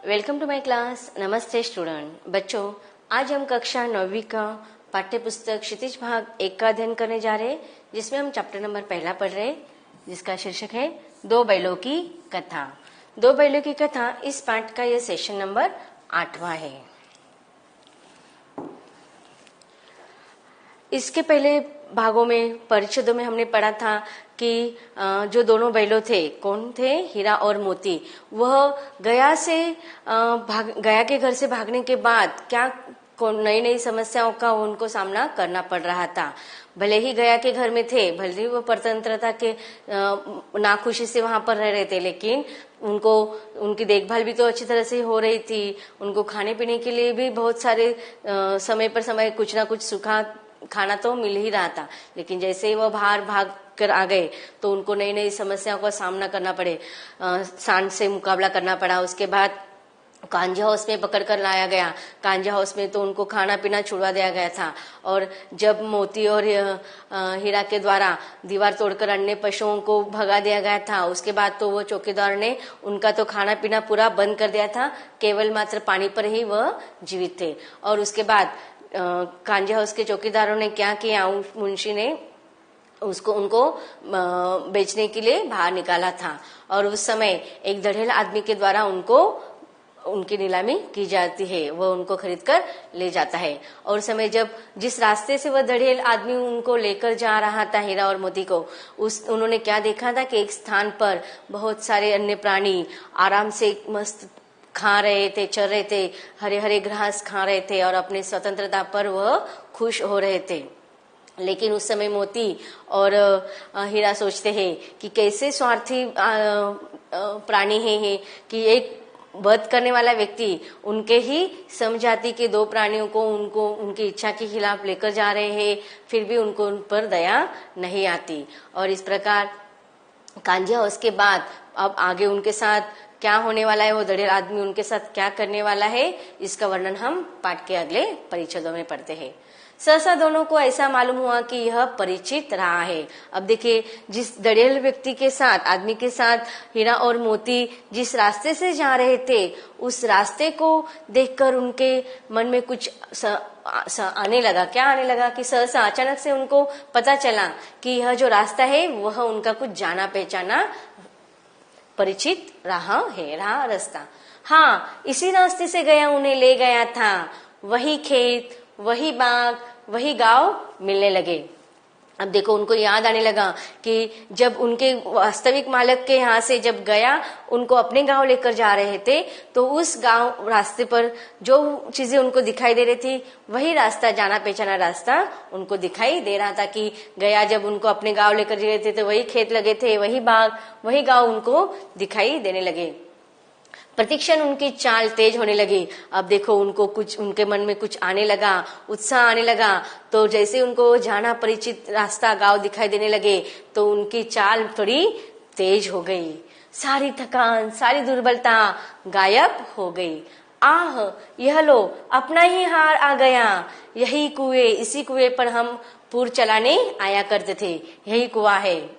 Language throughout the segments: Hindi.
Welcome to my class. नमस्ते स्टूडेंट। बच्चों, आज हम कक्षा 9वीं का पाठ्य पुस्तक क्षितिज भाग 1 का अध्ययन करने जा रहे हैं, जिसमें हम चैप्टर नंबर 1 पढ़ रहे हैं, जिसका शीर्षक है दो बैलों की कथा। दो बैलों की कथा इस पाठ का यह सेशन नंबर 8वां है। इसके पहले भागों में परिच्छेदों में हमने पढ़ा था कि जो दोनों बैलों थे, कौन थे? हीरा और मोती। वह गया के घर से भागने के बाद क्या नई नई समस्याओं का उनको सामना करना पड़ रहा था। भले ही गया के घर में थे, भले ही वो परतंत्रता के नाखुशी से वहां पर रह रहे थे, लेकिन उनको उनकी देखभाल भी तो अच्छी तरह से हो रही थी। उनको खाने पीने के लिए भी बहुत सारे समय पर समय कुछ ना कुछ सूखा खाना तो मिल ही रहा था। लेकिन जैसे ही वह बाहर भाग कर आ गए तो उनको नई नई समस्याओं का सामना करना पड़े, सांड से मुकाबला करना पड़ा। उसके बाद कांजा हाउस में पकड़ कर लाया गया। कांजा हाउस में तो उनको खाना पीना छुड़वा दिया गया था। और जब मोती और हीरा के द्वारा दीवार तोड़कर अन्य पशुओं को भगा दिया गया था, उसके बाद तो वो चौकीदार ने उनका तो खाना पीना पूरा बंद कर दिया था। केवल मात्र पानी पर ही वह जीवित थे। और उसके बाद कांजा हाउस के चौकीदारों ने क्या किया, मुंशी ने उनको बेचने के लिए बाहर निकाला था। और उस समय एक दढ़ेल आदमी के द्वारा उनकी नीलामी की जाती है, वह उनको खरीद कर ले जाता है। और समय जब जिस रास्ते से वह दढ़ेल आदमी उनको लेकर जा रहा था, हीरा और मोती को, उन्होंने क्या देखा था कि एक स्थान पर बहुत सारे अन्य प्राणी आराम से मस्त खा रहे थे, चर रहे थे, हरे हरे घास खा रहे थे और अपनी स्वतंत्रता पर वह खुश हो रहे थे। लेकिन उस समय मोती और हीरा सोचते हैं कि कैसे स्वार्थी प्राणी है कि एक वध करने वाला व्यक्ति उनके ही समझाती के दो प्राणियों को उनकी इच्छा के खिलाफ लेकर जा रहे हैं, फिर भी उनको उन पर दया नहीं आती। और इस प्रकार कांजा उसके बाद अब आगे उनके साथ क्या होने वाला है, वो दढ़ेल आदमी उनके साथ क्या करने वाला है, इसका वर्णन हम पाठ के अगले परिच्छेदों में पढ़ते हैं। सहसा दोनों को ऐसा मालूम हुआ कि यह परिचित रहा है। अब देखिए, जिस दढ़ेल व्यक्ति के साथ, आदमी के साथ हीरा और मोती जिस रास्ते से जा रहे थे, उस रास्ते को देखकर उनके मन में कुछ आने लगा। क्या आने लगा कि सहसा अचानक से उनको पता चला कि यह जो रास्ता है वह उनका कुछ जाना पहचाना परिचित रहा रास्ता। हाँ, इसी रास्ते से गया उन्हें ले गया था। वही खेत, वही बाग, वही गांव मिलने लगे। अब देखो, उनको याद आने लगा कि जब उनके वास्तविक मालिक के यहाँ से जब गया उनको अपने गांव लेकर जा रहे थे, तो उस गांव रास्ते पर जो चीजें उनको दिखाई दे रही थी, वही रास्ता, जाना पहचाना रास्ता उनको दिखाई दे रहा था। कि गया जब उनको अपने गांव लेकर जा रहे थे तो वही खेत लगे थे, वही बाग, वही गांव उनको दिखाई देने लगे। प्रतिक्षण उनकी चाल तेज होने लगी। अब देखो, उनके मन में कुछ आने लगा, उत्साह आने लगा। तो जैसे उनको जाना परिचित रास्ता, गांव दिखाई देने लगे, तो उनकी चाल थोड़ी तेज हो गई। सारी थकान, सारी दुर्बलता गायब हो गई। आह, यह लो, अपना ही हार आ गया। यही कुएं, इसी कुएं पर हम पूर चलाने आया करते थे, यही कुआं है।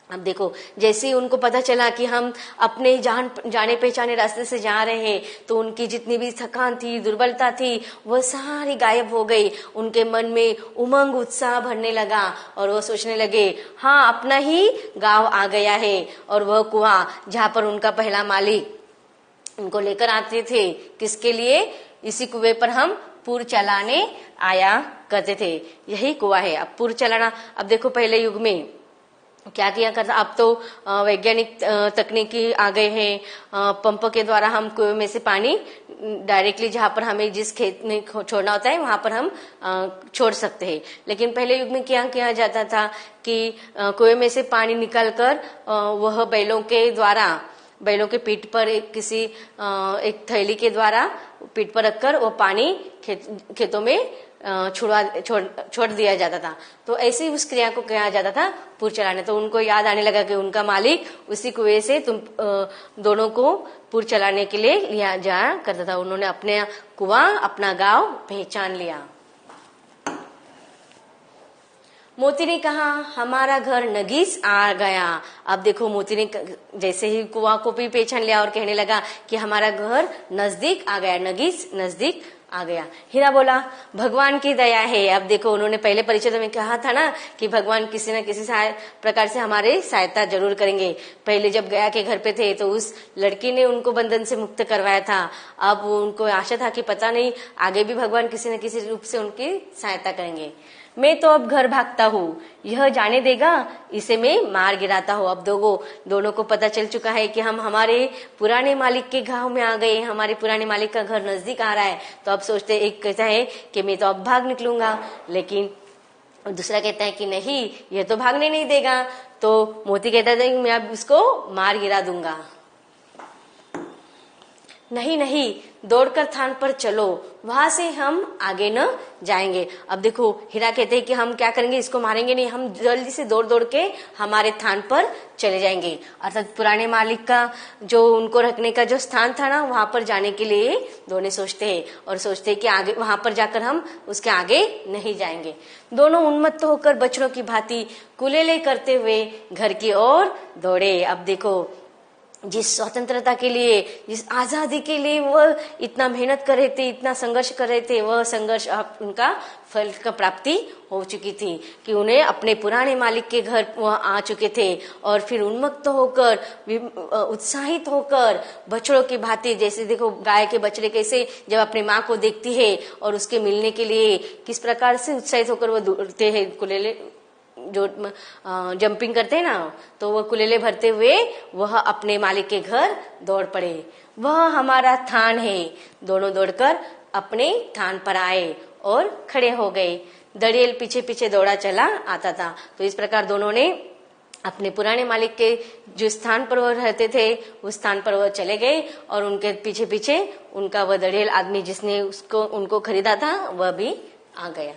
अब देखो, जैसे ही उनको पता चला कि हम अपने जाने पहचाने रास्ते से जा रहे हैं, तो उनकी जितनी भी थकान थी, दुर्बलता थी, वह सारी गायब हो गई। उनके मन में उमंग, उत्साह भरने लगा और वह सोचने लगे, हाँ, अपना ही गांव आ गया है। और वह कुआं जहाँ पर उनका पहला मालिक उनको लेकर आते थे, किसके लिए? इसी कुएं पर हम पूर चलाने आया करते थे, यही कुआं है। अब पूर चलाना, अब देखो, पहले युग में क्या किया करता, अब तो वैज्ञानिक तकनीकी आ गए हैं। पंप के द्वारा हम कुएं में से पानी डायरेक्टली जहां पर हमें जिस खेत में छोड़ना होता है वहां पर हम छोड़ सकते हैं। लेकिन पहले युग में क्या किया जाता था कि कुएं में से पानी निकालकर वह बैलों के पीठ पर एक थैली के द्वारा पीठ पर रखकर वो पानी खेतों में छोड़ दिया जाता था। तो ऐसी उस क्रिया को किया जाता था पूर चलाने। तो उनको याद आने लगा कि उनका मालिक उसी कुएं से दोनों को पूर चलाने के लिए लिया जाया करता था। उन्होंने अपने कुआं, अपना गांव पहचान लिया। मोती ने कहा हमारा घर नगीस आ गया। अब देखो मोती ने जैसे ही कुआं को भी पहचान लिया और कहने लगा कि हमारा घर नजदीक आ गया, नगीस नजदीक आ गया। हीरा बोला भगवान की दया है। अब देखो उन्होंने पहले परिचय में कहा था ना कि भगवान किसी न किसी प्रकार से हमारे सहायता जरूर करेंगे। पहले जब गया के घर पे थे तो उस लड़की ने उनको बंधन से मुक्त करवाया था। अब उनको आशा था कि पता नहीं आगे भी भगवान किसी न किसी रूप से उनकी सहायता करेंगे। मैं तो अब घर भागता हूँ, यह जाने देगा इसे मैं मार गिराता हूँ। अब दोनों को पता चल चुका है कि हम हमारे पुराने मालिक के गांव में आ गए, हमारे पुराने मालिक का घर नजदीक आ रहा है। तो अब सोचते, एक कहता है कि मैं तो अब भाग निकलूंगा, लेकिन दूसरा कहता है कि नहीं, यह तो भागने नहीं देगा। तो मोती कहता है मैं अब इसको मार गिरा दूंगा। नहीं नहीं, दौड़कर थान पर चलो, वहां से हम आगे न जाएंगे। अब देखो हीरा कहते हैं कि हम क्या करेंगे, इसको मारेंगे नहीं, हम जल्दी से दौड़ दौड़ के हमारे थान पर चले जाएंगे। अर्थात पुराने मालिक का जो उनको रखने का जो स्थान था ना, वहां पर जाने के लिए दोनों सोचते हैं और सोचते हैं कि आगे वहां पर जाकर हम उसके आगे नहीं जाएंगे। दोनों उन्मत्त होकर बछड़ों की भांति कुलेले करते हुए घर की ओर दौड़े। अब देखो जिस स्वतंत्रता के लिए, जिस आजादी के लिए वह इतना मेहनत कर रहे थे, इतना संघर्ष कर रहे थे, वह संघर्ष उनका फल का प्राप्ति हो चुकी थी कि उन्हें अपने पुराने मालिक के घर वह आ चुके थे। और फिर उन्मत्त होकर, उत्साहित होकर बछड़ों की भांति, जैसे देखो गाय के बछड़े कैसे जब अपनी माँ को देखती है और उसके मिलने के लिए किस प्रकार से उत्साहित होकर वह दौड़ते हैं, कुलेले जो जंपिंग करते हैं ना, तो वह कुलेले भरते हुए वह अपने मालिक के घर दौड़ पड़े। वह हमारा थान है। दोनों दौड़कर अपने थान पर आए और खड़े हो गए। दड़ियल पीछे पीछे दौड़ा चला आता था। तो इस प्रकार दोनों ने अपने पुराने मालिक के जो स्थान पर वह रहते थे उस स्थान पर वह चले गए और उनके पीछे पीछे उनका वह दड़ियल आदमी जिसने उनको खरीदा था वह भी आ गया।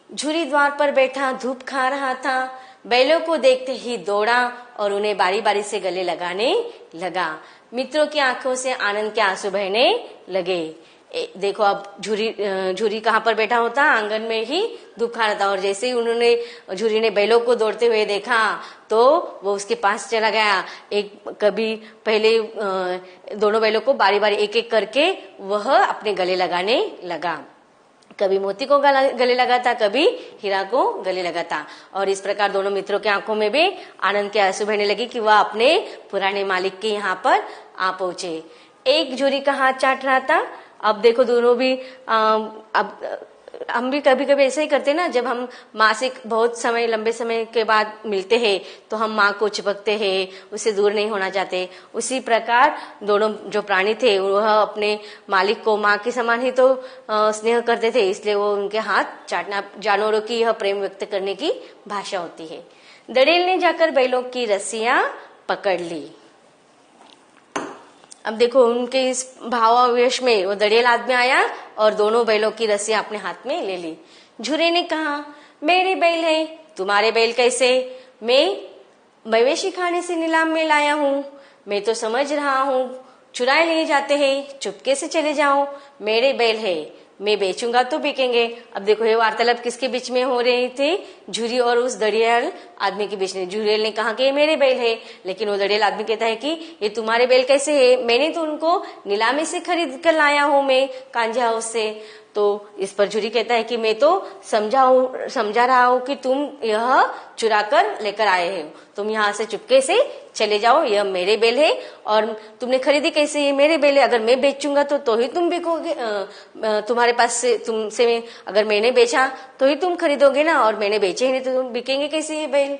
झूरी द्वार पर बैठा धूप खा रहा था। बैलों को देखते ही दौड़ा और उन्हें बारी बारी से गले लगाने लगा। मित्रों की आंखों से आनंद के आंसू बहने लगे। देखो अब झूरी कहाँ पर बैठा होता, आंगन में ही धूप खा रहा था। और जैसे ही झूरी ने बैलों को दौड़ते हुए देखा तो वो उसके पास चला गया। कभी पहले दोनों बैलों को बारी बारी एक एक करके वह अपने गले लगाने लगा। कभी मोती को गले लगाता, कभी हीरा को गले लगाता। और इस प्रकार दोनों मित्रों की आंखों में भी आनंद के आंसू बहने लगे कि वह अपने पुराने मालिक के यहाँ पर आ पहुंचे। एक झूरी का हाथ चाट रहा था। अब देखो दोनों भी अब हम भी कभी कभी ऐसा ही करते हैं ना, जब हम माँ से बहुत समय, लंबे समय के बाद मिलते हैं तो हम माँ को चिपकते हैं, उससे दूर नहीं होना चाहते। उसी प्रकार दोनों जो प्राणी थे वह अपने मालिक को माँ के समान ही तो स्नेह करते थे, इसलिए वो उनके हाथ चाटना जानवरों की यह प्रेम व्यक्त करने की भाषा होती है। दड़ेल ने जाकर बैलों की रस्सियां पकड़ ली। अब देखो उनके इस भावावेश में वो दड़ियल आदमी आया और दोनों बैलों की रस्सियां अपने हाथ में ले ली। झूरे ने कहा मेरे बैल है, तुम्हारे बैल कैसे? मैं मवेशी खाने से नीलाम में लाया हूँ। मैं तो समझ रहा हूँ चुराए लिए जाते हैं, चुपके से चले जाओ। मेरे बैल है, मैं बेचूंगा तो बिकेंगे। अब देखो ये वार्तालाप किसके बीच में हो रही थी? झूरी और उस दड़ियल आदमी के बीच में। झूरियल ने कहा कि ये मेरे बैल है, लेकिन वो दड़ियल आदमी कहता है कि ये तुम्हारे बैल कैसे है? मैंने तो उनको नीलामी से खरीद कर लाया हूँ, मैं कांझा हाउस से। तो इस पर झूरी कहता है कि मैं तो समझा रहा हूँ कि तुम यह चुरा कर लेकर आए हो, तुम यहाँ से चुपके से चले जाओ, यह मेरे बैल है। और तुमने खरीदी कैसे? ये मेरे बैल है, अगर मैं बेचूंगा तो ही तुम बिकोगे, तुम्हारे पास से तुमसे अगर मैंने बेचा तो ही तुम खरीदोगे ना, और मैंने बेचे ही नहीं तो तुम बिकेंगे कैसे ये बैल?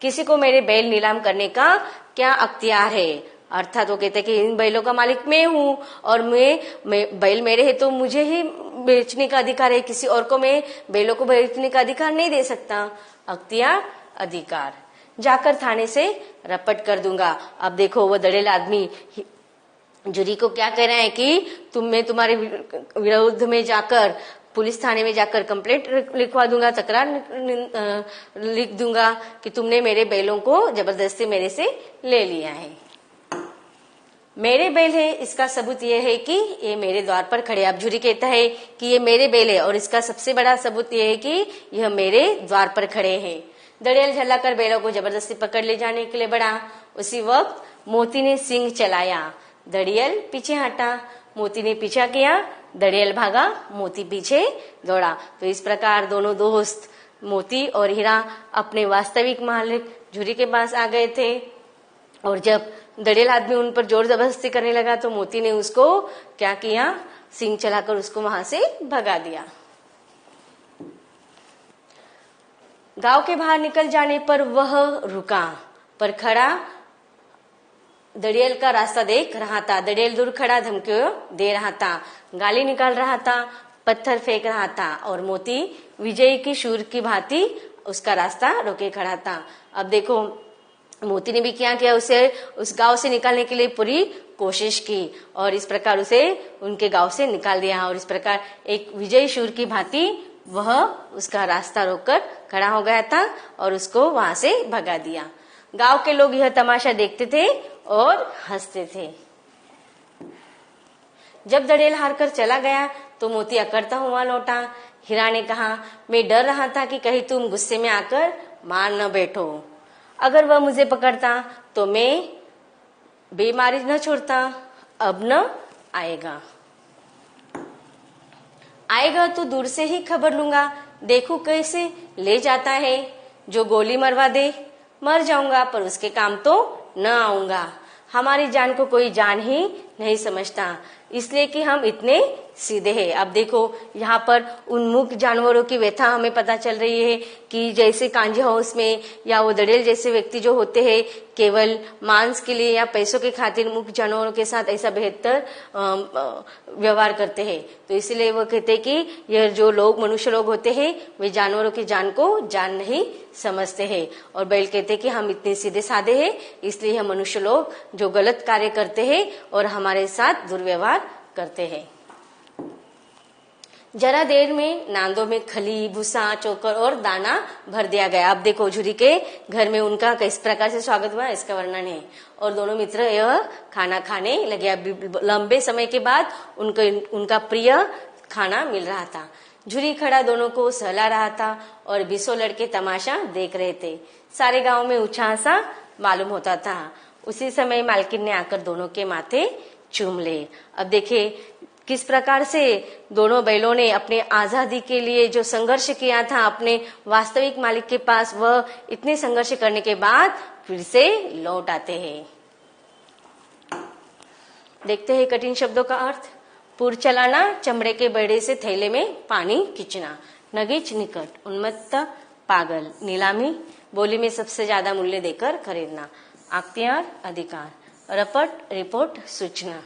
किसी को मेरे बैल नीलाम करने का क्या अख्तियार है? अर्थात वो कहते हैं कि इन बैलों का मालिक मैं हूँ और मैं बैल मेरे है तो मुझे ही बेचने का अधिकार है, किसी और को मैं बैलों को बेचने का अधिकार नहीं दे सकता। अख्तियार, अधिकार, जाकर थाने से रपट कर दूंगा। अब देखो वो दड़ेल आदमी जूरी को क्या कह रहा है कि मैं तुम्हारे विरोध में जाकर पुलिस थाने में जाकर कंप्लेंट लिखवा दूंगा, तकरार लिख दूंगा कि तुमने मेरे बैलों को जबरदस्ती मेरे से ले लिया है। मेरे बैल है, इसका सबूत ये है कि ये मेरे द्वार पर खड़े। अब झुरी कहता है कि ये मेरे बैल है और इसका सबसे बड़ा सबूत ये है कि यह मेरे द्वार पर खड़े हैं। दड़ियल झल्लाकर बैलों को जबरदस्ती पकड़ ले जाने के लिए बढ़ा। उसी वक्त मोती ने सींग चलाया, दड़ियल पीछे हटा। मोती ने पीछा किया, दड़ियल भागा, मोती पीछे दौड़ा। तो इस प्रकार दोनों दोस्त मोती और हीरा अपने वास्तविक मालिक झुरी के पास आ गए थे। और जब दड़ियल आदमी उन पर जोर जबरदस्ती करने लगा तो मोती ने उसको क्या किया, सींग चलाकर उसको वहां से भगा दिया। गांव के बाहर निकल जाने पर वह रुका, पर खड़ा दड़ियल का रास्ता देख रहा था। दड़ियल दूर खड़ा धमकियों दे रहा था, गाली निकाल रहा था, पत्थर फेंक रहा था और मोती विजय की शूर की भांति उसका रास्ता रोके खड़ा था। अब देखो मोती ने भी क्या किया, उसे उस गांव से निकालने के लिए पूरी कोशिश की और इस प्रकार उसे उनके गांव से निकाल दिया। और इस प्रकार एक विजय शूर की भांति वह उसका रास्ता रोककर खड़ा हो गया था और उसको वहां से भगा दिया। गांव के लोग यह तमाशा देखते थे और हंसते थे। जब दड़ियल हारकर चला गया तो मोती अकड़ता हुआ लौटा। हीरा ने कहा, मैं डर रहा था कि कहीं तुम गुस्से में आकर मार न बैठो। अगर वह मुझे पकड़ता तो मैं बेमारी न छोड़ता। अब न आएगा तो दूर से ही खबर लूंगा, देखू कैसे ले जाता है। जो गोली मरवा दे मर जाऊंगा, पर उसके काम तो न आऊंगा। हमारी जान को कोई जान ही नहीं समझता, इसलिए कि हम इतने सीधे हैं। अब देखो यहाँ पर उन्मुख जानवरों की व्यथा हमें पता चल रही है कि जैसे कांजी हाउस में या वो दड़ियल जैसे व्यक्ति जो होते हैं केवल मांस के लिए या पैसों के खातिर मुख्य जानवरों के साथ ऐसा बेहतर व्यवहार करते हैं। तो इसलिए वो कहते हैं कि यह जो लोग मनुष्य लोग होते हैं वे जानवरों की जान को जान नहीं समझते हैं। और बैल कहते हैं कि हम इतने सीधे साधे हैं, इसलिए हम मनुष्य लोग जो गलत कार्य करते हैं और हमारे साथ दुर्व्यवहार करते हैं। जरा देर में नांदों में खली, भूसा, चोकर और दाना भर दिया गया। अब देखो झुरी के घर में उनका किस प्रकार से स्वागत हुआ इसका वर्णन है। और दोनों मित्र यह खाना खाने लगे। लंबे समय के बाद उनका प्रिय खाना मिल रहा था। झुरी खड़ा दोनों को सहला रहा था और 20 लड़के तमाशा देख रहे थे। सारे गांव में उत्साह सा मालूम होता था। उसी समय मालकिन ने आकर दोनों के माथे चूम ले। अब देखिए किस प्रकार से दोनों बैलों ने अपने आजादी के लिए जो संघर्ष किया था अपने वास्तविक मालिक के पास, वह इतने संघर्ष करने के बाद फिर से लौट आते हैं। देखते हैं कठिन शब्दों का अर्थ। पुर चलाना, चमड़े के बेड़े से थैले में पानी खींचना। नगीच निकट, उन्मत्त, पागल। नीलामी, बोली में सबसे ज्यादा मूल्य देकर खरीदना। अख्तियार, अधिकार। रपट, रिपोर्ट, सूचना।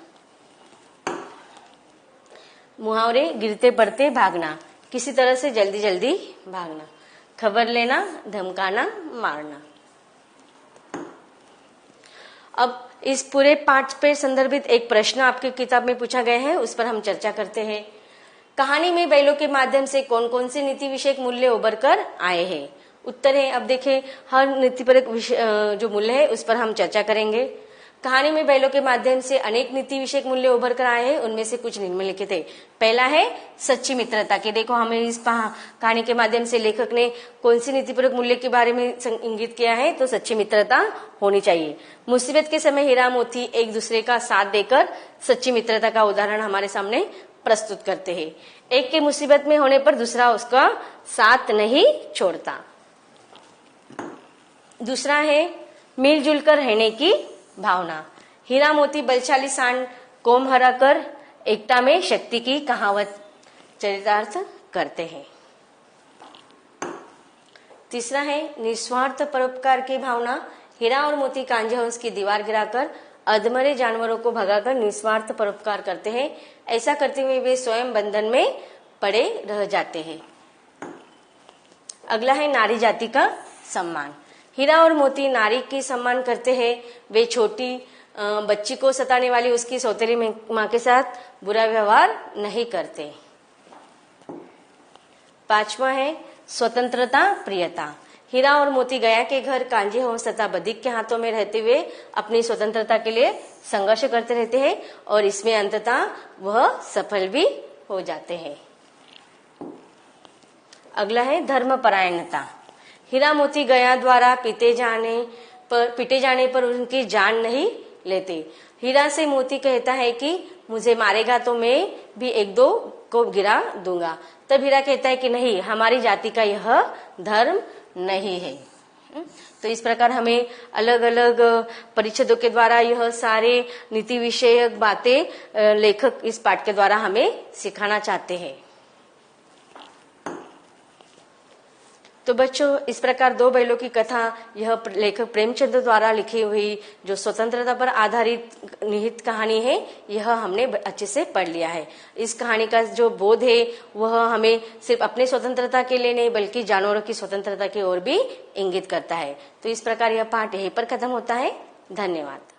मुहावरे, गिरते पड़ते भागना, किसी तरह से जल्दी जल्दी भागना। खबर लेना, धमकाना, मारना। अब इस पूरे पाठ पर संदर्भित एक प्रश्न आपकी किताब में पूछा गया है, उस पर हम चर्चा करते हैं। कहानी में बैलों के माध्यम से कौन कौन से नीति विषयक मूल्य उभर कर आए हैं? उत्तर है, अब देखें हर नीतिपरक जो मूल्य है उस पर हम चर्चा करेंगे। कहानी में बैलों के माध्यम से अनेक नीति विषयक मूल्य उभर कर आए हैं, उनमें से कुछ निम्नलिखित है। पहला है सच्ची मित्रता के। देखो हमें इस कहानी के माध्यम से लेखक ने कौन सी नीतिपरक मूल्य के बारे में इंगित किया है, तो सच्ची मित्रता होनी चाहिए। मुसीबत के समय हीरा मोती एक दूसरे का साथ देकर सच्ची मित्रता का उदाहरण हमारे सामने प्रस्तुत करते हैं। एक के मुसीबत में होने पर दूसरा उसका साथ नहीं छोड़ता। दूसरा है मिलजुल कर रहने की भावना। हीरा मोती बलशाली सांड कोम हरा कर एकता में शक्ति की कहावत चरितार्थ करते हैं। तीसरा है निस्वार्थ परोपकार की भावना। हीरा और मोती कांजी हाउस की दीवार गिराकर अधमरे जानवरों को भगाकर निस्वार्थ परोपकार करते हैं। ऐसा करते हुए वे स्वयं बंधन में पड़े रह जाते हैं। अगला है नारी जाति का सम्मान। हीरा और मोती नारी की सम्मान करते हैं। वे छोटी बच्ची को सताने वाली उसकी सौतेली माँ के साथ बुरा व्यवहार नहीं करते। पांचवा है स्वतंत्रता प्रियता। हीरा और मोती गया के घर कांजी हंस तथा बधिक के हाथों में रहते हुए अपनी स्वतंत्रता के लिए संघर्ष करते रहते हैं और इसमें अंततः वह सफल भी हो जाते हैं। अगला है धर्म परायणता। हीरा मोती गया द्वारा पीटे जाने पर उनकी जान नहीं लेते। हीरा से मोती कहता है कि मुझे मारेगा तो मैं भी एक दो को गिरा दूंगा। तब हीरा कहता है कि नहीं, हमारी जाति का यह धर्म नहीं है। तो इस प्रकार हमें अलग अलग परिच्छेदों के द्वारा यह सारे नीति विषयक बातें लेखक इस पाठ के द्वारा हमें सिखाना चाहते हैं। तो बच्चों, इस प्रकार दो बैलों की कथा यह लेखक प्रेमचंद द्वारा लिखी हुई जो स्वतंत्रता पर आधारित निहित कहानी है, यह हमने अच्छे से पढ़ लिया है। इस कहानी का जो बोध है वह हमें सिर्फ अपने स्वतंत्रता के लिए नहीं बल्कि जानवरों की स्वतंत्रता की ओर भी इंगित करता है। तो इस प्रकार यह पाठ यहीं पर खत्म होता है। धन्यवाद।